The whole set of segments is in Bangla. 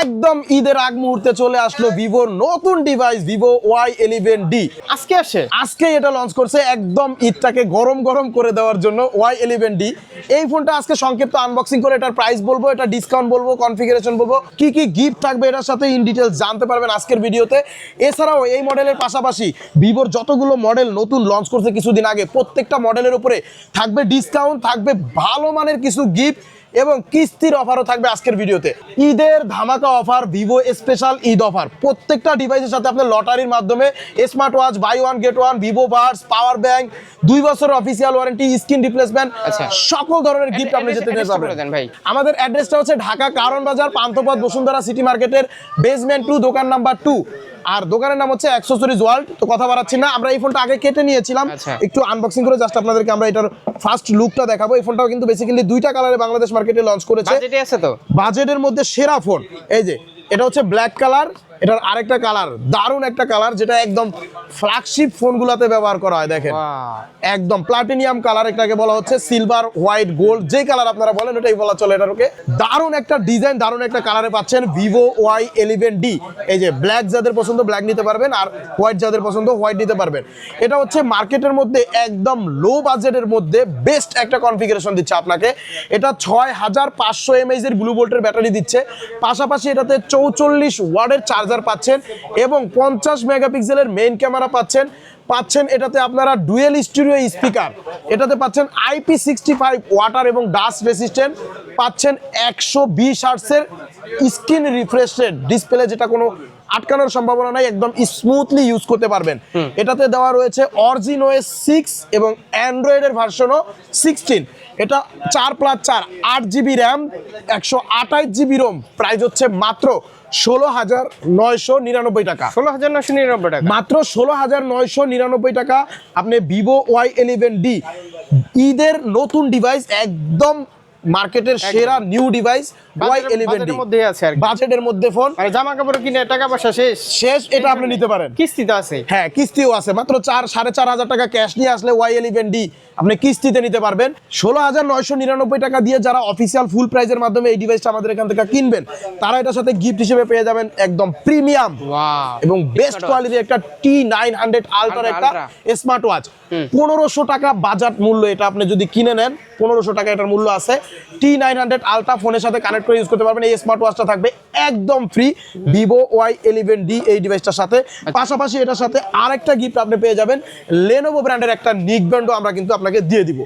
একদম ঈদের আগ মুহূর্তে চলে আসলো ভিভোর নতুন ডিভাইস ভিভো Y11D। আজকে এটা লঞ্চ করছে একদম ঈদটাকে গরম গরম করে দেওয়ার জন্য Y11D। এই ফোনটা আজকে সংক্ষিপ্ত আনবক্সিং করে এটার প্রাইস বলবো, এটা ডিসকাউন্ট বলবো, কনফিগারেশন বলবো, কি কি গিফট থাকবে এটার সাথে ইন ডিটেইলস জানতে পারবেন আজকের ভিডিওতে। এছাড়াও এই মডেলের পাশাপাশি ভিভোর যতগুলো মডেল নতুন লঞ্চ করছে কিছুদিন আগে প্রত্যেকটা মডেলের উপরে থাকবে ডিসকাউন্ট, থাকবে ভালো মানের কিছু গিফট এবং কিস্তির অফারও থাকবে আজকের ভিডিওতে। ঈদের ধামাকা offer, Vivo special Eid offer. প্রত্যেকটা ডিভাইসের সাথে আপনার লটারির মাধ্যমে smart watch buy one get one, Vivo buds, power bank, 2 বছরের অফিসিয়াল ওয়ারেন্টি, স্ক্রিন রিপ্লেসমেন্ট, সকল ধরনের গিফট আপনি যেতে পারবেন। আমাদের অ্যাড্রেসটা হচ্ছে ঢাকা কারণ বাজার, পান্থপথ, বসুন্ধরা সিটি মার্কেটের বেসমেন্ট 2, দোকান নাম্বার 2। আর দোকানের নাম হচ্ছে অ্যাক্সেসরিজ ওয়ার্ল্ড। তো কথা বাড়াচ্ছি না, আমরা এই ফোনটা আগে কেটে নিয়েছিলাম, একটু আনবক্সিং করে জাস্ট আপনাদেরকে আমরা এটার ফার্স্ট লুকটা দেখাবো। এই ফোনটাও কিন্তু বেসিক্যালি 2টা কালারে বাংলাদেশ মার্কেটে লঞ্চ করেছে। বাজেটে আছে তো, বাজেটের মধ্যে সেরা ফোন। এই যে এটা হচ্ছে ব্ল্যাক কালার, এটার আরেকটা কালার দারুণ একটা কালার যেটা একদম ফ্ল্যাগশিপ ফোনগুলোতে ব্যবহার করা হয়। দেখেন একদম প্লাটিনিয়াম কালার, এটাকে বলা হচ্ছে সিলভার, হোয়াইট, গোল্ড, যে কালার আপনারা বলেন ওটাই বলা চলে এটার। ওকে, দারুণ একটা ডিজাইন, দারুণ একটা কালারে পাচ্ছেন ভিভো Y11D। এই যে ব্ল্যাক যাদের পছন্দ ব্ল্যাক নিতে পারবেন, আর হোয়াইট যাদের পছন্দ হোয়াইট নিতে পারবেন। এটা হচ্ছে মার্কেটের মধ্যে একদম লো বাজেটের মধ্যে বেস্ট একটা কনফিগারেশন দিচ্ছে আপনাকে। এটা 6500 mAh এর ব্লু ভোল্টের ব্যাটারি দিচ্ছে, পাশাপাশি এটাতে 44 ওয়াটের চার্জার পাচ্ছেন এবং 50 মেগাপিক্সেলের মেইন ক্যামেরা পাচ্ছেন এটাতে আপনারা ডুয়েল স্টিরিও স্পিকার, এটাতে পাচ্ছেন IP65 ওয়াটার এবং ডাস্ট রেসিস্ট্যান্ট, পাচ্ছেন 120 হার্টজের স্ক্রিন রিফ্রেশ রেট ডিসপ্লে, যেটা কোনো আটকানোর সম্ভাবনা নাই, একদম স্মুথলি ইউজ করতে পারবেন। এটাতে দেওয়া রয়েছে অরিজিনওএস 6 এবং অ্যান্ড্রয়েডের ভার্সনও 16। এটা 4+4 8GB RAM, 128GB Rome. Price হচ্ছে মাত্র 16,999 টাকা। 16,999 টাকা, মাত্র 16,999 টাকা। আপনি ভিভো Y11D ঈদের নতুন ডিভাইস, একদম মার্কেটের সেরা নিউ ডিভাইস Y11D মধ্যে আছে আর বাজেটের মধ্যে ফোন। আর জামা কাপড় কিনে টাকা পয়সা শেষ, এটা আপনি নিতে পারেন। কিস্তিতে আছে, হ্যাঁ কিস্তিও আছে। মাত্র 4,500 টাকা ক্যাশ নিয়ে আসলে Y11D আপনি কিস্তিতে নিতে পারবেন। 16,999 টাকা দিয়ে যারা অফিসিয়াল ফুল প্রাইজের মাধ্যমে এই ডিভাইসটা আমাদের এখান থেকে কিনবেন, তারা এটার সাথে গিফট হিসেবে পেয়ে যাবেন একদম প্রিমিয়াম এবং বেস্ট কোয়ালিটির একটা T900 আলট্রা একটা স্মার্ট ওয়াচ। 1500 টাকা বাজার মূল্য। এটা আপনি যদি কিনে নেন 1500 টাকা এটার মূল্য আছে। T900 আলট্রা ফোনের সাথে কানেক্ট করে ইউজ করতে পারবেন। এই স্মার্ট ওয়াচটা থাকবে একদম ফ্রি ভিভো Y11D এই ডিভাইসটার সাথে। পাশাপাশি এটার সাথে আরেকটা গিফট আপনি পেয়ে যাবেন, লেনোভো ব্র্যান্ডের একটা নিক ব্যান্ডও আমরা কিন্তু আপনাকে দিয়ে দিব।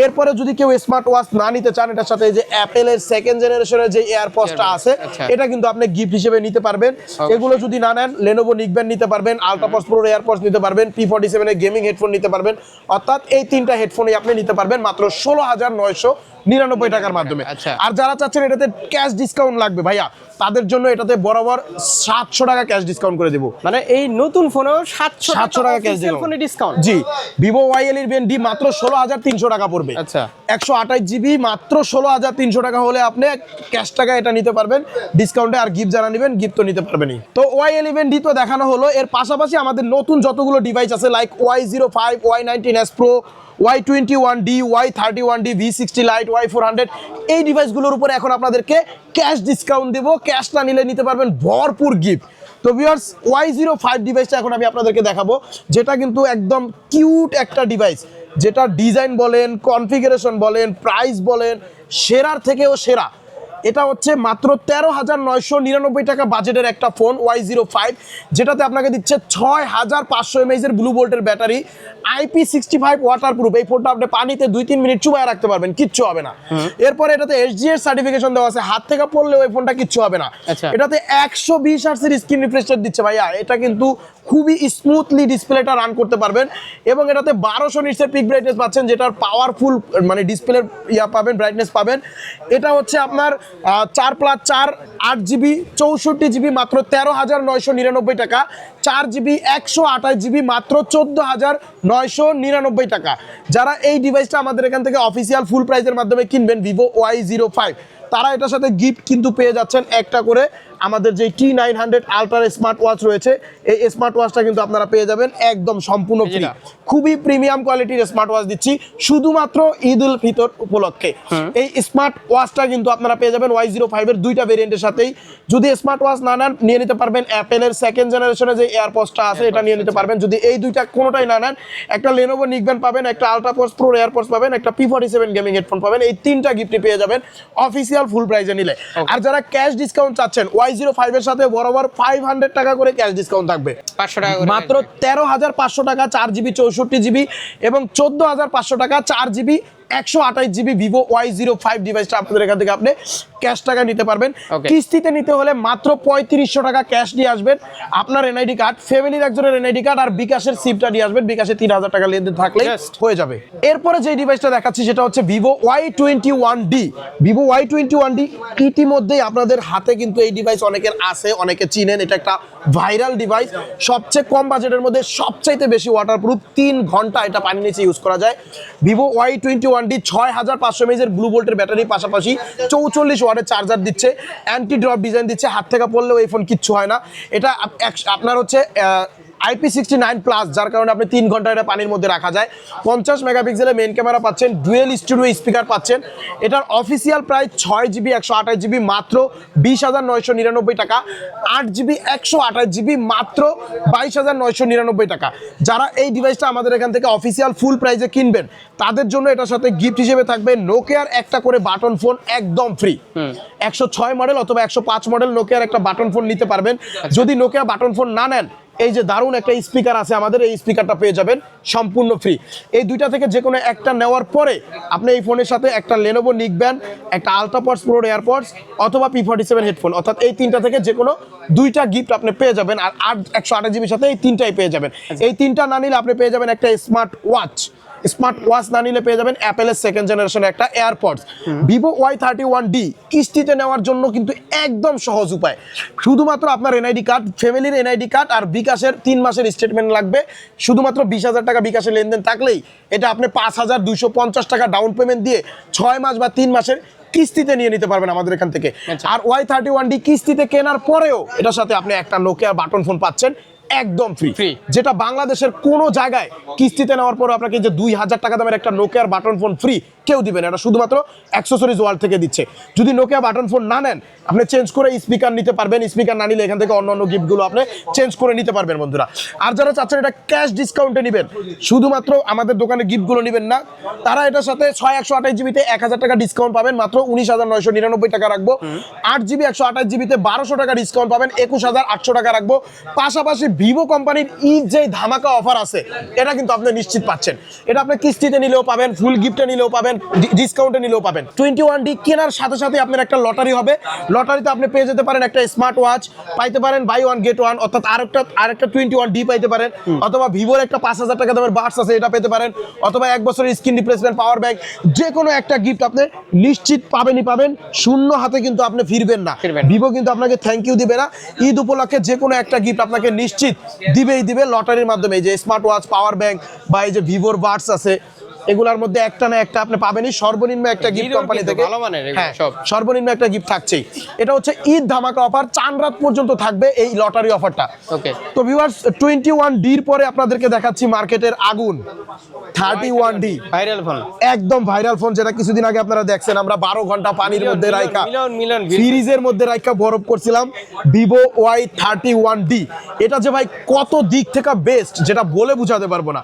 এরপরে যদি কেউ স্মার্ট ওয়াচ না নিতে চান, এটার সাথে যে অ্যাপেলের 2nd জেনারেশনের যে এয়ারপডসটা আছে এটা কিন্তু আপনি গিফট হিসেবে নিতে পারবেন। এগুলো যদি না নেন লেনোভো নিক ব্যান্ড নিতে পারবেন, আলট্রাপডস প্রো এয়ারপডস নিতে পারবেন, P47 এর গেমিং হেডফোন নিতে পারবেন। অর্থাৎ এই 3টা হেডফোনই আপনি নিতে পারবেন মাত্র 16,999 টাকার মাধ্যমে। আর যারা চাচ্ছেন এটাতে ক্যাশ ডিসকাউন্ট লাগবে ভাইয়া, তাদের জন্য এটাতে বরাবর 700 টাকা ক্যাশ ডিসকাউন্ট করে দেব। মানে এই নতুন ফোনেও 700 টাকা ক্যাশ ডিসকাউন্ট। জি, ভিভো Y11D মাত্র 16,300 টাকা পড়বে। আচ্ছা, 128GB মাত্র 16,300 টাকা হলে আপনি ক্যাশ টাকা এটা নিতে পারবেন ডিসকাউন্টে। আর গিফট যারা নেবেন গিফট তো নিতে পারবেনই। তো Y11D তো দেখানো হলো, এর পাশাপাশি আমাদের নতুন যতগুলো ডিভাইস আছে like Y05, Y19s Pro, Y21D, Y31D, V60 Lite, Y400, এই ডিভাইসগুলোর উপরে এখন আপনাদেরকে ক্যাশ ডিসকাউন্ট দেবো। ক্যাশ না নিলে নিতে পারবেন ভরপুর গিফট। তো ভিউয়ার্স, Y05 ডিভাইসটা এখন আমি আপনাদেরকে দেখাবো, যেটা কিন্তু একদম কিউট একটা ডিভাইস, যেটা ডিজাইন বলেন, কনফিগারেশন বলেন, প্রাইস বলেন, সেরার থেকেও সেরা। এটা হচ্ছে মাত্র 13,999 টাকা বাজেটের একটা ফোন Y05, যেটাতে আপনাকে দিচ্ছে 6500 mAh এর ব্লু ভোল্টের ব্যাটারি, IP65 ওয়াটারপ্রুফ। এই ফোনটা আপনি পানিতে 2-3 মিনিট চুবায় রাখতে পারবেন, কিচ্ছু হবে না। এরপরে এটাতে SGS সার্টিফিকেশন দেওয়া আছে, হাত থেকে পড়লেও এই ফোনটা কিচ্ছু হবে না। এটাতে 120 হার্টজের স্ক্রিন রিফ্রেশ রেট দিচ্ছে ভাইয়া, এটা কিন্তু খুবই স্মুথলি ডিসপ্লেটা রান করতে পারবেন। এবং এটাতে 1200 নিটসের পিক ব্রাইটনেস পাচ্ছেন, যেটার পাওয়ারফুল মানে ডিসপ্লের পাবেন, ব্রাইটনেস পাবেন। এটা হচ্ছে আপনার 4+4 8GB 64GB মাত্র 13,999 টাকা। 4GB 128GB মাত্র 14,999 টাকা। যারা এই ডিভাইসটা আমাদের এখান থেকে অফিসিয়াল ফুল প্রাইসের মাধ্যমে কিনবেন ভিভো Y05, তারা এটার সাথে গিফট কিন্তু পেয়ে যাচ্ছেন একটা করে আমাদের যে T900 আলট্রা স্মার্ট ওয়াচ রয়েছে, এই স্মার্ট ওয়াচটা কিন্তু আপনারা পেয়ে যাবেন একদম সম্পূর্ণ ফ্রি। খুবই প্রিমিয়াম কোয়ালিটির স্মার্ট ওয়াচ দিচ্ছি শুধুমাত্র ঈদ উল ফিতর উপলক্ষে। এই স্মার্ট ওয়াচটা কিন্তু আপনারা পেয়ে যাবেন Y05 এর দুইটা ভেরিয়েন্টের সাথেই। যদি স্মার্ট ওয়াচ না নেন নিয়ে নিতে পারবেন অ্যাপেলের সেকেন্ড জেনারেশনের যে এয়ারপডসটা আছে এটা নিয়ে নিতে পারবেন। যদি এই দুইটা কোনোটাই না নেন, একটা লেনোভো নিকবেন পাবেন, একটা আলট্রাপডস প্রো এয়ারপডস পাবেন, একটা P47 গেমিং হেডফোন পাবেন। এই তিনটা গিফটই পেয়ে যাবেন অফিসিয়াল ফুল প্রাইসে নিলে। আর যারা ক্যাশ ডিসকাউন্ট চাচ্ছেন, Y05 এর সাথে বরাবর 500 টাকা করে ক্যাশ ডিসকাউন্ট থাকবে, 500 টাকা করে মাত্র 13,500 টাকা 4GB 64GB এবং 14,500 টাকা 4GB 128GB ভিভো Y05 ডিভাইসটা আপনাদের এখান থেকে আপনি ক্যাশ টাকা নিতে পারবেন। কিস্তিতে নিতে হলে মাত্র 3500 টাকা ক্যাশ নিয়ে আসবেন, আপনার এনআইডি কার্ড, ফ্যামিলির একজনের এনআইডি কার্ড আর বিকাশের সিপটা নিয়ে আসবেন। বিকাশে 3000 টাকা লেনদেন থাকলেই হয়ে যাবে। এরপরে যে ডিভাইসটা দেখাচ্ছি সেটা হচ্ছে ভিভো Y21D। ভিভো Y21D ইতিমধ্যেই আপনাদের হাতে কিন্তু এই ডিভাইস অনেকের আছে, অনেকে চিনেন। এটা একটা ভাইরাল ডিভাইস, সবচেয়ে কম বাজেটের মধ্যে সবচাইতে বেশি ওয়াটারপ্রুফ, 3 ঘন্টা এটা পানি নিচে ইউজ করা যায়। ভিভো Y21D 6500 mAh এর ব্লু ভোল্টের ব্যাটারির পাশাপাশি 44 ওয়াটের চার্জার দিচ্ছে, অ্যান্টি ড্রপ ডিজাইন দিচ্ছে, হাত থেকে পড়লেও এই ফোন কিচ্ছু হয় না। এটা আপনার হচ্ছে IP69+, যার কারণে আপনি 3 ঘন্টা এটা পানির মধ্যে রাখা যায়। 50 মেগাপিক্সেলের মেইন ক্যামেরা পাচ্ছেন, ডুয়েল স্টুডিও স্পিকার পাচ্ছেন। এটার অফিসিয়াল প্রাইস 6GB 128GB মাত্র 20,999 টাকা, 8GB 128GB মাত্র 22,999 টাকা। যারা এই ডিভাইসটা আমাদের এখান থেকে অফিসিয়াল ফুল প্রাইসে কিনবেন তাদের জন্য এটার সাথে গিফট হিসেবে থাকবে নোকিয়ার একটা করে বাটন ফোন একদম ফ্রি। 106 মডেল অথবা 105 মডেল নোকিয়ার একটা বাটন ফোন নিতে পারবেন। যদি নোকিয়া বাটন ফোন না নেন, এই যে দারুণ একটা স্পিকার আছে আমাদের, এই স্পিকারটা পেয়ে যাবেন সম্পূর্ণ ফ্রি। এই দুইটা থেকে যে কোনো একটা নেওয়ার পরে আপনি এই ফোনের সাথে একটা লেনোভো নিকবেন, একটা আলট্রাপডস প্রো এয়ারপডস অথবা P47 হেডফোন, অর্থাৎ এই তিনটা থেকে যে কোনো দুইটা গিফট আপনি পেয়ে যাবেন। আর 128GB সাথে এই তিনটাই পেয়ে যাবেন। এই তিনটা না নিলে আপনি পেয়ে যাবেন একটা স্মার্ট ওয়াচ না নিলে পেয়ে যাবেন অ্যাপেলের সেকেন্ড জেনারেশনের একটা এয়ারপডস। ভিভো Y31D কিস্তিতে নেওয়ার জন্য কিন্তু একদম সহজ উপায়, শুধুমাত্র আপনার এনআইডি কার্ড, ফ্যামিলির এনআইডি কার্ড আর বিকাশের 3 মাসের স্টেটমেন্ট লাগবে। শুধুমাত্র 20,000 টাকা বিকাশের লেনদেন থাকলেই এটা আপনি 5,250 টাকা ডাউন পেমেন্ট দিয়ে 6 মাস বা 3 মাসের কিস্তিতে নিয়ে নিতে পারবেন আমাদের এখান থেকে। আর Y31D কিস্তিতে কেনার পরেও এটার সাথে আপনি একটা নোকিয়া বাটন ফোন পাচ্ছেন একদম ফ্রি, যেটা বাংলাদেশের কোনো জায়গায় কিস্তিতে নেওয়ার পর আপনাকে যে 2000 টাকা দামের একটা নোকিয়ার বাটন ফোন ফ্রি কেউ দিবেন, এটা শুধুমাত্র অ্যাক্সেসরিজ ওয়ার্ল্ড থেকে দিচ্ছে। যদি নোকিয়া বাটন ফোন না নেন, আপনি চেঞ্জ করে স্পিকার নিতে পারবেন। স্পিকার না নিলে এখান থেকে অন্য গিফটগুলো আপনি চেঞ্জ করে নিতে পারবেন বন্ধুরা। আর যারা চাচ্ছেন এটা ক্যাশ ডিসকাউন্টে নেবেন, শুধুমাত্র আমাদের দোকানে গিফটগুলো নেবেন না, তারা এটার সাথে 6128GBতে 1000 টাকা ডিসকাউন্ট পাবেন, মাত্র 19,999 টাকা রাখবো। 8GB 128GBতে 1200 টাকা ডিসকাউন্ট পাবেন, 21,800 টাকা রাখবো। পাশাপাশি ভিভো কোম্পানির ঈদ যে ধামাকা অফার আছে এটা কিন্তু আপনি নিশ্চিত পাচ্ছেন। এটা আপনি কিস্তিতে নিলেও পাবেন, ফুল গিফটে নিলেও পাবেন, ডিসকাউন্টে নিলেও পাবেন। 21D কেনার সাথে সাথে আপনার একটা লটারি হবে, লটারিতে আপনি পেয়ে যেতে পারেন একটা স্মার্ট ওয়াচ, পাইতে পারেন বাই ওয়ান গেট ওয়ান, অর্থাৎ আরেকটা 21D পাইতে পারেন, অথবা ভিভোর একটা 5,000 টাকা দামের বাডস আছে এটা পেতে পারেন, অথবা 1 বছরের স্ক্রিন রিপ্লেসমেন্ট পাওয়ার ব্যাংক। যে কোনো একটা গিফট আপনি নিশ্চিত পাবেনই পাবেন, শূন্য হাতে কিন্তু আপনি ফিরবেন না। ভিভো কিন্তু আপনাকে থ্যাংক ইউ দিবে না, ঈদ উপলক্ষে যে কোনো একটা গিফট আপনাকে নিশ্চিত দিবে লটারির মাধ্যমে। এই যে স্মার্ট ওয়াচ, পাওয়ার ব্যাংক বা এই যে ভিভোর বাডস আছে, এগুলোর মধ্যে একটা না একটা আপনি পাবেনই। সর্বনিম্ন একটা গিফট কোম্পানি থেকে, হ্যাঁ সর্বনিম্ন একটা গিফট থাকছেই। এটা হচ্ছে ঈদ ধামাকা অফার, চান রাত পর্যন্ত থাকবে এই লটারি অফারটা। ওকে, তো ভিউয়ার্স 21D এর পরে আপনাদেরকে দেখাচ্ছি মার্কেটের আগুন 31D ভাইরাল ফোন, একদম ভাইরাল ফোন, যেটা কিছুদিন আগে আপনারা দেখছেন আমরা 12 ঘন্টা পানির মধ্যে রাইখা ফ্রিজের মধ্যে রাইখা বরফ করছিলাম। ভিভো Y31D এটা যে ভাই কত দিক থেকে বেস্ট যেটা বলে বোঝাতে পারবো না।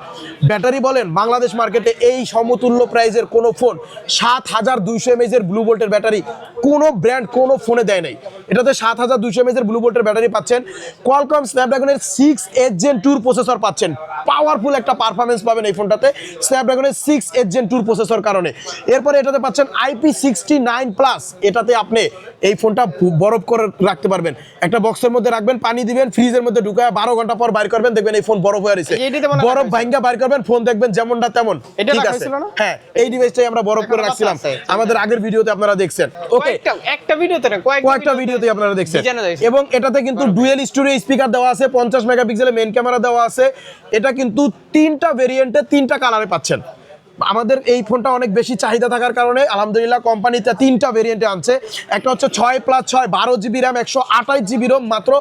ব্যাটারি বলেন, বাংলাদেশ মার্কেটে এই সমতুল্য প্রাইজের কোনো ফোন 7200 mAh এর ব্লু ভোল্টের ব্যাটারি কোনো ব্র্যান্ড কোনো ফোনে দেয় নাই। এটাতে 7200 mAh এর ব্লু ভোল্টের ব্যাটারি পাচ্ছেন, কোয়ালকম স্ন্যাপড্রাগনের 6H Gen 2 প্রসেসর পাচ্ছেন, পাওয়ারফুল একটা পারফরমেন্স পাবেন এই ফোনটাতে স্ন্যাপড্রাগনের 6H Gen 2 প্রসেসর কারণে। এরপরে এটাতে পাচ্ছেন IP69+, এটাতে আপনি এই ফোনটা বরফ করে রাখতে পারবেন, একটা বক্সের মধ্যে রাখবেন, পানি দিবেন, ফ্রিজের মধ্যে ঢুকায় 12 ঘন্টা পর বাইর করবেন, দেখবেন এই ফোন বরফ হয়ে রয়েছে। বরফ ভাঙ্গা বাইর করবেন, ফোন দেখবেন যেমনটা তেমন। ঠিক আছে, হ্যাঁ এই ডিভাইসটাই আমরা বরফ করে রাখছিলাম আমাদের আগের ভিডিওতে আপনারা দেখছেন। ওকে, একটা ভিডিওতে না কয়েকটা ভিডিওতে আপনারা দেখছেন। এবং এটাতে কিন্তু ডুয়েল স্টুডিও স্পিকার দেওয়া আছে, 50 মেগাপিক্সেলের মেইন ক্যামেরা দেওয়া আছে। এটা কিন্তু 3টা ভেরিয়েন্টে 3টা কালারে পাচ্ছেন, আমাদের এই ফোনটা অনেক বেশি চাহিদা থাকার কারণে আলহামদুলিল্লাহ কোম্পানিতে 3টা ভেরিয়েন্টে আনছে। একটা হচ্ছে 6+6 12 GB র্যাম 128 GB রোম মাত্র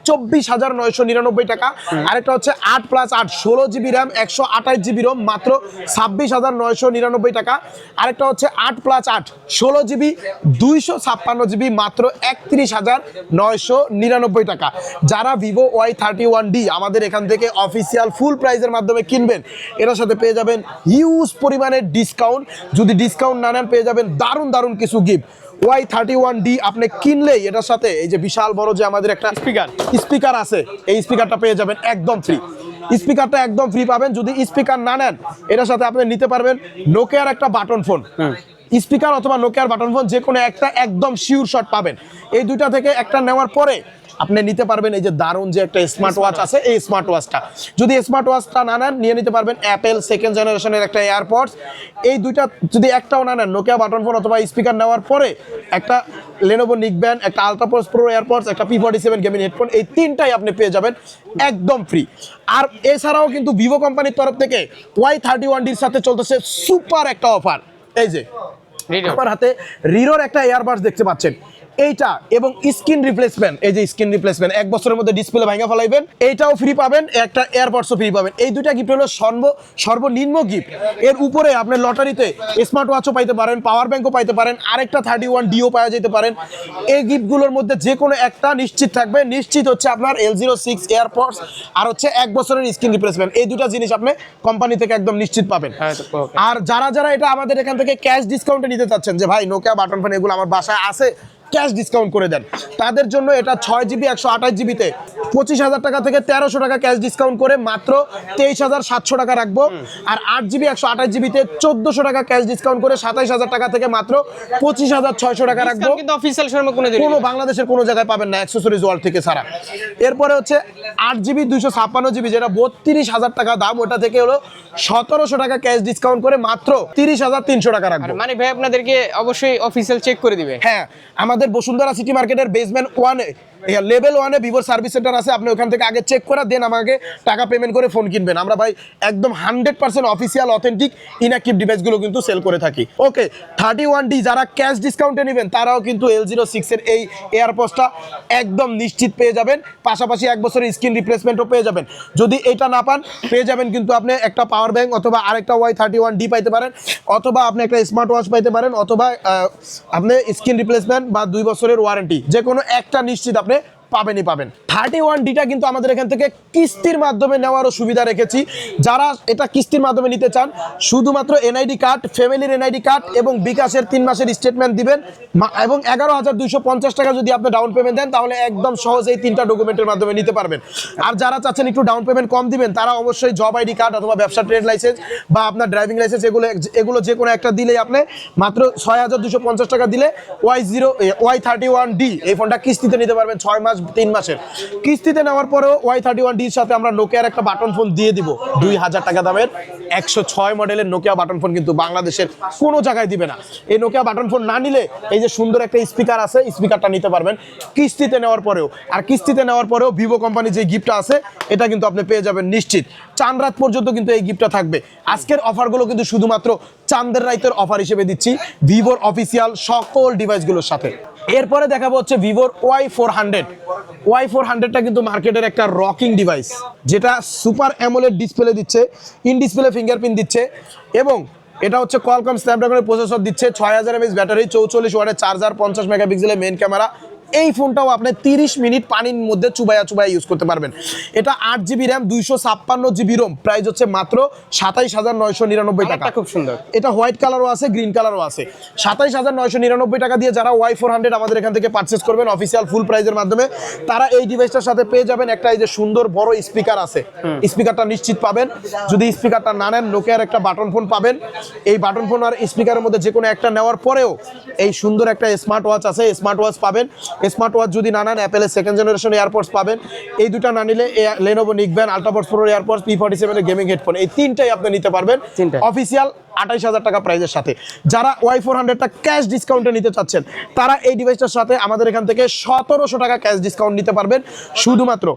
24,999 টাকা। আরেকটা হচ্ছে 8+8 16 GB র্যাম 128 GB রোম মাত্র 26,999 টাকা। আরেকটা হচ্ছে 8+8 16 GB 256 GB মাত্র 31,999 টাকা। যারা ভিভো Y31D আমাদের এখান থেকে অফিসিয়াল ফুল প্রাইজের মাধ্যমে কিনবেন, এটার সাথে পেয়ে যাবেন হিউজ পরিমাণের ডিসকাউন্ট। যদি ডিসকাউন্ট না নেন পেয়ে যাবেন দারুণ দারুণ কিছু গিফট। Y31D আপনি কিনলেই এটার সাথে এই যে বিশাল বড় যে আমাদের একটা স্পিকার আছে, এই স্পিকারটা পেয়ে যাবেন একদম ফ্রি। স্পিকারটা একদম ফ্রি পাবেন। যদি স্পিকার না নেন এটার সাথে আপনি নিতে পারবেন নোকিয়ার একটা বাটন ফোন, স্পিকার অথবা নোকিয়ার বাটন ফোন যে কোনো একটা একদম শিওর শট পাবেন। এই দুইটা থেকে একটা নেওয়ার পরে আপনি নিতে পারবেন এই যে দারুণ যে একটা স্মার্ট ওয়াচ আছে, এই স্মার্ট ওয়াচটা। যদি স্মার্ট ওয়াচটা না নেন নিয়ে নিতে পারবেন অ্যাপেল 2nd জেনারেশনের একটা এয়ারপডস। এই দুইটা যদি একটাও না নেন নোকিয়া বাটন ফোন অথবা স্পিকার নেওয়ার পরে একটা লেনোভো নিকব্যান্ড, একটা আলট্রাপডস প্রো এয়ারপডস, একটা P47 গেমিং হেডফোন, এই তিনটাই আপনি পেয়ে যাবেন একদম ফ্রি। আর এছাড়াও কিন্তু ভিভো কোম্পানির তরফ থেকে Y31Dর সাথে চলতেছে সুপার একটা অফার। এই যে আমার হাতে রিরোর একটা এয়ারবাডস দেখতে পাচ্ছেন, এইটা এবং স্ক্রিন রিপ্লেসমেন্ট, এই যে স্ক্রিন রিপ্লেসমেন্ট 1 বছরের মধ্যে ডিসপ্লে ভাঙা ফেলাইবেন, এইটাও ফ্রি পাবেন, একটা এয়ারপডসও ফ্রি পাবেন। এই দুইটা গিফট হলো সর্বনিম্ন গিফট। এর উপরে আপনি লটারিতে স্মার্ট ওয়াচও পাইতে পারেন, পাওয়ার ব্যাংকও পাইতে পারেন, আরেকটা 31Dও পাওয়া যেতে পারেন। এই গিফটগুলোর মধ্যে যে কোনো একটা নিশ্চিত থাকবে। নিশ্চিত হচ্ছে আপনার L06 এয়ারপডস আর হচ্ছে 1 বছরের স্ক্রিন রিপ্লেসমেন্ট। এই দুটা জিনিস আপনি কোম্পানি থেকে একদম নিশ্চিত পাবেন। আর যারা যারা এটা আমাদের এখান থেকে ক্যাশ ডিসকাউন্টে নিতে চাচ্ছেন যে ভাই নোকিয়া বাটন ফোন এগুলো আমার বাসায় আছে, ক্যাশ ডিসকাউন্ট করে দেন, তাদের জন্য এটা 6GB 128 GBতে 25,000 টাকা থেকে 1,300 টাকা ক্যাশ ডিসকাউন্ট করে মাত্র 23,700 টাকা রাখবো। আর 8GB 128 GBতে 1,400 টাকা ক্যাশ ডিসকাউন্ট করে 27,000 টাকা থেকে মাত্র 25,600 টাকা রাখবো। কিন্তু অফিসিয়াল শোরুমে কোনো বাংলাদেশের কোনো জায়গায় পাবেন না অ্যাক্সেসরিজ ওয়ার্ল্ড থেকে ছাড়া। এরপরে হচ্ছে 8GB 256 GB যেটা 32,000 টাকা দাম, ওটা থেকে হলো 1,700 টাকা ক্যাশ ডিসকাউন্ট করে মাত্র 30,300 টাকা রাখবো। মানে ভাই আপনাদেরকে অবশ্যই অফিসিয়াল চেক করে দিবে। হ্যাঁ, আমাদের বসুন্ধরা সিটি মার্কেটের বেসমেন্ট 1-এ লেভেল 1-এ ভিভোর সার্ভিস সেন্টার আছে। আপনি ওখান থেকে আগে চেক করে দেন আমাকে টাকা পেমেন্ট করে ফোন কিনবেন। আমরা ভাই একদম 100% অফিসিয়াল অথেন্টিক ইনঅ্যাক্টিভ ডিভাইসগুলো কিন্তু সেল করে থাকি। ওকে, 31D যারা ক্যাশ ডিসকাউন্টে নেবেন তারাও কিন্তু L06 এর এই এয়ারপডসটা একদম নিশ্চিত পেয়ে যাবেন। পাশাপাশি 1 বছরের স্ক্রিন রিপ্লেসমেন্টও পেয়ে যাবেন। যদি এটা না পান পেয়ে যাবেন কিন্তু আপনি একটা পাওয়ার ব্যাংক অথবা আরেকটা Y31D পাইতে পারেন, অথবা আপনি একটা স্মার্ট ওয়াচ পাইতে পারেন, অথবা আপনি স্ক্রিন রিপ্লেসমেন্ট বা 2 বছরের ওয়ারেন্টি, যে কোনো একটা নিশ্চিত আপনি পাবেন। 31Dটা কিন্তু আমাদের এখান থেকে কিস্তির মাধ্যমে নেওয়ারও সুবিধা রেখেছি। যারা এটা কিস্তির মাধ্যমে নিতে চান শুধুমাত্র NID কার্ড, ফ্যামিলির NID কার্ড এবং বিকাশের 3 মাসের স্টেটমেন্ট দিবেন এবং 11,250 টাকা যদি আপনি ডাউন পেমেন্ট দেন তাহলে একদম সহজে এই 3টা ডকুমেন্টের মাধ্যমে নিতে পারবেন। আর যারা চাচ্ছেন একটু ডাউন পেমেন্ট কম দিবেন তারা অবশ্যই জব ID কার্ড অথবা ব্যবসা ট্রেড লাইসেন্স বা আপনার ড্রাইভিং লাইসেন্স এগুলো যে কোনো একটা দিলেই আপনি মাত্র 6,250 টাকা দিলে Y31D এই ফোনটা কিস্তিতে নিতে পারবেন 6 মাস 3 মাসের। কিস্তিতে নেওয়ার পরেও Y31Dর সাথে আমরা নোকিয়ার একটা বাটন ফোন দিয়ে দিব 2,000 টাকা দামের 106 মডেলের নোকিয়া বাটন ফোন, কিন্তু বাংলাদেশের কোনো জায়গায় দিবে না। এই নোকিয়া বাটন ফোন না নিলে এই যে সুন্দর একটা স্পিকার আছে, স্পিকারটা নিতে পারবেন কিস্তিতে নেওয়ার পরেও। আর কিস্তিতে নেওয়ার পরেও ভিভো কোম্পানি যে গিফটটা আছে এটা কিন্তু আপনি পেয়ে যাবেন নিশ্চিত। চাঁদ রাত পর্যন্ত কিন্তু এই গিফটটা থাকবে। আজকের অফারগুলো কিন্তু শুধুমাত্র চাঁদের রাতের অফার হিসেবে দিচ্ছি ভিভোর অফিসিয়াল সকল ডিভাইসগুলোর সাথে। এরপরে দেখাবো হচ্ছে ভিভোর Y400টা কিন্তু মার্কেটের একটা রকিং ডিভাইস, যেটা সুপার অ্যামোলেড ডিসপ্লে দিচ্ছে, ইন ডিসপ্লে ফিঙ্গারপ্রিন্ট দিচ্ছে এবং এটা হচ্ছে কোয়ালকম স্ন্যাপড্রাগনের প্রসেসর দিচ্ছে, 6000 mAh ব্যাটারি, 44 ওয়াটের চার্জার, 50 মেগাপিক্সেলের মেইন ক্যামেরা। এই ফোনটাও আপনি 30 মিনিট পানির মধ্যে চুবাইয়া ইউজ করতে পারবেন। এটা 8GB RAM 256 GB Rome, price হচ্ছে মাত্র 27,999 টাকা। খুব সুন্দর। এটা হোয়াইট কালারও আছে, গ্রিন কালারও আছে। 27,999 টাকা দিয়ে যারা Y400 আমাদের এখান থেকে পারচেস করবেন অফিসিয়াল ফুল প্রাইজের মাধ্যমে, তারা এই ডিভাইসটার সাথে পেয়ে যাবেন একটা এই যে সুন্দর বড় স্পিকার আছে, স্পিকারটা নিশ্চিত পাবেন। যদি স্পিকারটা না নেন নোকিয়ার একটা বাটন ফোন পাবেন। এই বাটন ফোন আর স্পিকারের মধ্যে যে কোনো একটা নেওয়ার পরেও এই সুন্দর একটা স্মার্ট ওয়াচ আছে, স্মার্ট ওয়াচ পাবেন। স্মার্ট ওয়াচ যদি না নেন অ্যাপেলের 2nd জেনারেশন এয়ারপডস পাবেন। এই দুটো না নিলে Lenovo neckband, Ultrapods pro AirPods, P47 gaming headphone, এই তিনটাই আপনি নিতে পারবেন অফিসিয়াল 28,000 টাকা প্রাইজের সাথে। যারা Y400টা ক্যাশ ডিসকাউন্টে নিতে চাচ্ছেন তারা এই ডিভাইসটার সাথে আমাদের এখান থেকে 1700 টাকা ক্যাশ ডিসকাউন্ট নিতে পারবেন। শুধুমাত্র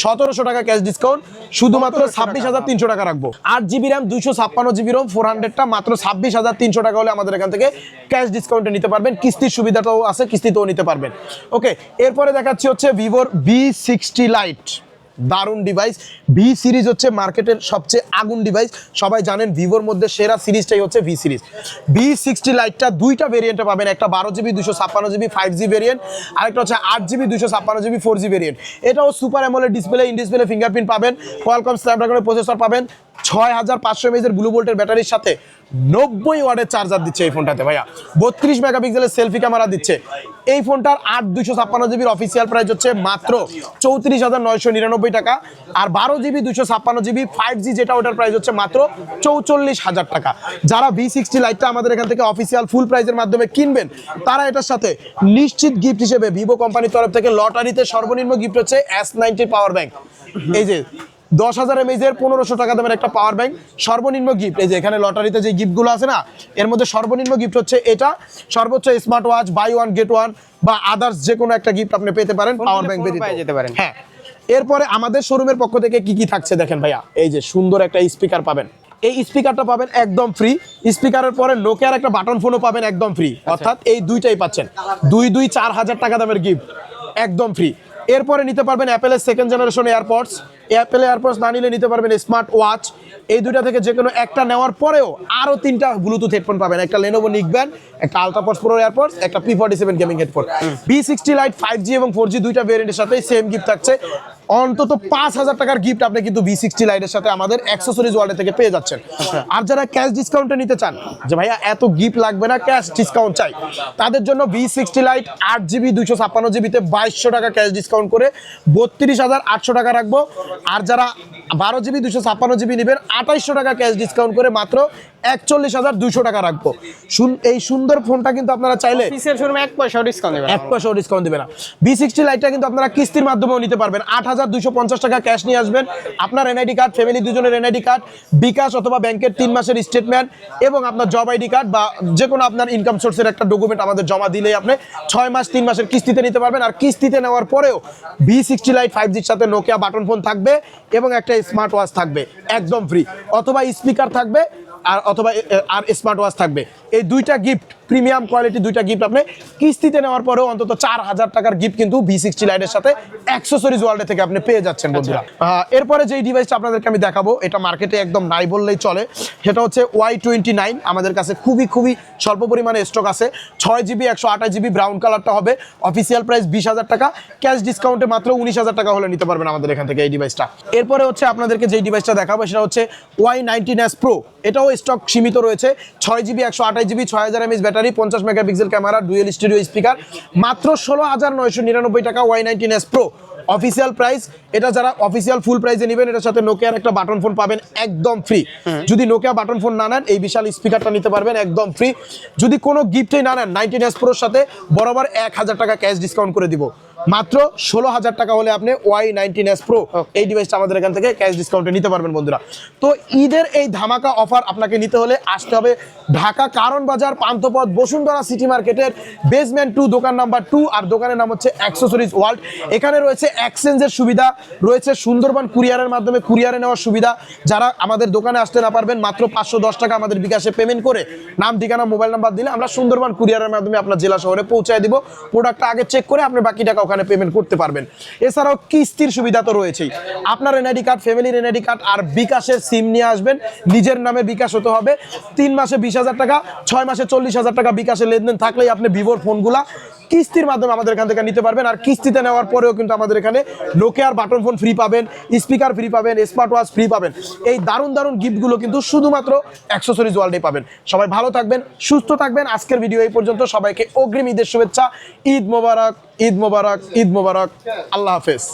1700 টাকা ক্যাশ ডিসকাউন্ট, শুধুমাত্র 26,300 টাকা রাখবো। 8GB RAM 256GB ROM 400টা মাত্র 26,300 টাকা হলে আমাদের এখান থেকে ক্যাশ ডিসকাউন্টে নিতে পারবেন। কিস্তির সুবিধাটাও আছে, কিস্তিতেও নিতে পারবেন। ওকে, এরপরে দেখাচ্ছি হচ্ছে ভিভোর V60 লাইট। দারুণ ডিভাইস। ভি সিরিজ হচ্ছে মার্কেটের সবচেয়ে আগুন ডিভাইস, সবাই জানেন ভিভোর মধ্যে সেরা সিরিজটাই হচ্ছে ভি সিরিজ। V60 লাইটটা দুইটা ভেরিয়েন্টে পাবেন, একটা 12GB 256GB 5G ভেরিয়েন্ট, আরেকটা হচ্ছে 8GB 256GB 4G ভেরিয়েন্ট। এটাও super AMOLED display, in display fingerprint পাবেন, কোয়ালকম স্ন্যাপড্রাগনের প্রসেসর পাবেন, 6500 mAh ব্লু ভোল্টের ব্যাটারির সাথে 90 ওয়াটের চার্জার দিচ্ছে এই ফোনটাতে ভাইয়া। 32 মেগাপিক্সেলের সেলফি ক্যামেরা দিচ্ছে। এই ফোনটার 8256GB অফিসিয়াল প্রাইস হচ্ছে মাত্র 34,999 টাকা। আর 12GB 256GB 5G যেটা ওটার প্রাইস হচ্ছে মাত্র 44,000 টাকা। যারা V60 লাইটটা আমাদের এখান থেকে অফিসিয়াল ফুল প্রাইসের মাধ্যমে কিনবেন তারা এটার সাথে নিশ্চিত গিফট হিসেবে ভিভো কোম্পানির তরফ থেকে লটারিতে সর্বনিম্ন গিফট হচ্ছে S90 পাওয়ার ব্যাংক। এই যে 10,000 mAh 1500 টাকা দামের একটা পাওয়ার ব্যাংক সর্বনিম্ন গিফট। এই যে এখানে লটারিতে যে গিফটগুলো আছে না, এর মধ্যে সর্বনিম্ন গিফট হচ্ছে এটা। সর্বোচ্চ smart watch, buy one get one বা আদার্স যে কোনো একটা গিফট আপনি পেতে পারেন পাওয়ার ব্যাংক যেতে পারেন। হ্যাঁ, এরপরে আমাদের শোরুমের পক্ষ থেকে কি কি থাকছে দেখেন ভাইয়া। এই যে সুন্দর একটা স্পিকার পাবেন, এই স্পিকারটা পাবেন একদম ফ্রি। স্পিকারের পরে নোকিয়ার একটা বাটন ফোনও পাবেন একদম ফ্রি, অর্থাৎ এই দুইটাই পাচ্ছেন। 4,000 টাকা দামের গিফট একদম ফ্রি। এরপরে নিতে পারবেন অ্যাপেলের second generation AirPods. Apple AirPods না নিলে নিতে পারবেন স্মার্ট ওয়াচ। এই দুইটা থেকে যে কোনো একটা নেওয়ার পরেও আরও 3টা ব্লুটুথ হেডফোন পাবেন, একটা লেনোভো নিকব্যান্ড, একটা আলট্রাপডস প্রো এয়ারপডস, একটা P47 gaming headphone. V60 light 5G এবং 4G দুইটা ভেরিয়েন্টের সাথে সেম গিফট থাকছে। অন্তত 5,000 টাকার গিফট আপনি কিন্তু V60 লাইটের সাথে আমাদের অ্যাক্সেসরিজ ওয়ার্ল্ড থেকে পেয়ে যাচ্ছেন। আর যারা ক্যাশ ডিসকাউন্টে নিতে চান যে ভাইয়া এত গিফট লাগবে না, ক্যাশ ডিসকাউন্ট চাই, তাদের জন্য V60 লাইট 8GB 256GB তে 2200 টাকা ক্যাশ ডিসকাউন্ট করে 32,800 টাকা রাখবো। আর যারা 12GB 256GB নেবেন 2800 টাকা ক্যাশ ডিসকাউন্ট করে মাত্র 41,200 টাকা রাখবো। এই সুন্দর ফোনটা কিন্তু আপনারা চাইলে অফিসিয়াল শোরুমে 1 পয়সাও ডিসকাউন্ট দেবে না, 1 পয়সাও ডিসকাউন্ট দেবে না। V60 লাইটটা কিন্তু আপনারা কিস্তির মাধ্যমেও নিতে পারবেন। 8,250 টাকা ক্যাশ নিয়ে আসবেন, আপনার এনআইডি কার্ড, ফ্যামিলি দুজনের এনআইডি কার্ড, বিকাশ অথবা ব্যাংকের 3 মাসের স্টেটমেন্ট এবং আপনার জব আইডি কার্ড বা যে কোনো আপনার ইনকাম সোর্সের একটা ডকুমেন্ট আমাদের জমা দিলেই আপনি 6 মাস 3 মাসের কিস্তিতে নিতে পারবেন। আর কিস্তিতে নেওয়ার পরেও V60 লাইট 5Gর সাথে নোকিয়া বাটন ফোন থাকবে এবং একটা স্মার্ট ওয়াচ থাকবে একদম ফ্রি, অথবা স্পিকার থাকবে অথবা স্মার্ট ওয়াচ থাকবে। এই দুইটা গিফট প্রিমিয়াম কোয়ালিটি দুইটা গিফট আপনি কিস্তিতে নেওয়ার পরেও অন্তত 4,000 টাকার গিফট কিন্তু V60 লাইটের সাথে অ্যাক্সেসরিজ ওয়ার্ল্ড থেকে আপনি পেয়ে যাচ্ছেন বন্ধুরা। এরপরে যেই ডিভাইসটা আপনাদেরকে আমি দেখাবো এটা মার্কেটে একদম নাই বললেই চলে, সেটা হচ্ছে Y29। আমাদের কাছে খুবই স্বল্প পরিমাণে স্টক আছে। 6GB 128GB ব্রাউন কালারটা হবে, অফিসিয়াল প্রাইস 20,000 টাকা, ক্যাশ ডিসকাউন্টে মাত্র 19,000 টাকা হলে নিতে পারবেন আমাদের এখান থেকে এই ডিভাইসটা। এরপরে হচ্ছে আপনাদেরকে যেই ডিভাইসটা দেখাবো সেটা হচ্ছে Y19s Pro। এটাও স্টক সীমিত রয়েছে। 6GB 128GB 6000 mAh battery, 50 megapixel camera, dual studio speaker, মাত্র 16,999 টাকা Y19s Pro অফিসিয়াল প্রাইস। এটা যারা অফিসিয়াল ফুল প্রাইসে নেবেন এটার সাথে নোকিয়ার একটা বাটন ফোন পাবেন একদম ফ্রি। যদি নোকিয়া বাটন ফোন না নেন এই বিশাল স্পিকারটা নিতে পারবেন একদম ফ্রি। যদি কোনো গিফটই না নেন 19s Proর সাথে বরাবর 1,000 টাকা ক্যাশ ডিসকাউন্ট করে দিব। মাত্র 16,000 টাকা হলে আপনি Y19s Pro এই ডিভাইসটা আমাদের এখান থেকে ক্যাশ ডিসকাউন্টে নিতে পারবেন বন্ধুরা। তো ঈদের এই ধামাকা অফার আপনাকে নিতে হলে আসতে হবে ঢাকা কারণ বাজার পান্থপথ বসুন্ধরা সিটি মার্কেটের বেসমেন্ট 2 দোকান নাম্বার 2। আর দোকানের নাম হচ্ছে অ্যাক্সেসরিজ ওয়ার্ল্ড। এখানে রয়েছে এক্সচেঞ্জের সুবিধা, রয়েছে সুন্দরবন কুরিয়ারের মাধ্যমে কুরিয়ারে নেওয়ার সুবিধা। যারা আমাদের দোকানে আসতে না পারবেন মাত্র 510 টাকা আমাদের বিকাশে পেমেন্ট করে নাম ঠিকানা মোবাইল নাম্বার দিলে আমরা সুন্দরবন কুরিয়ারের মাধ্যমে আপনার জেলা শহরে পৌঁছায় দিব। প্রোডাক্টটা আগে চেক করে আপনি বাকি টাকা ওখানে পেমেন্ট করতে পারবেন। এছাড়াও কিস্তির সুবিধা তো রয়েছেই। আপনার এনআইডি কার্ড, ফ্যামিলির এনআইডি কার্ড আর বিকাশের সিম নিয়ে আসবেন, নিজের নামে বিকাশ হতে হবে। 3 মাসে 20,000 টাকা, 6 মাসে 40,000 টাকা বিকাশের লেনদেন থাকলেই আপনি ভিভোর ফোনগুলা কিস্তির মাধ্যমে আমাদের এখান থেকে নিতে পারবেন। আর কিস্তিতে নেওয়ার পরেও কিন্তু আমাদের এখানে নোকিয়ার বাটন ফোন ফ্রি পাবেন, স্পিকার ফ্রি পাবেন, স্মার্ট ওয়াচ ফ্রি পাবেন। এই দারুণ গিফটগুলো কিন্তু শুধুমাত্র অ্যাক্সেসরিজ ওয়ার্ল্ডে পাবেন। সবাই ভালো থাকবেন, সুস্থ থাকবেন। আজকের ভিডিও এই পর্যন্ত। সবাইকে অগ্রিম ঈদের শুভেচ্ছা। ঈদ মোবারক, ঈদ মোবারক, ঈদ মোবারক। আল্লাহ হাফেজ।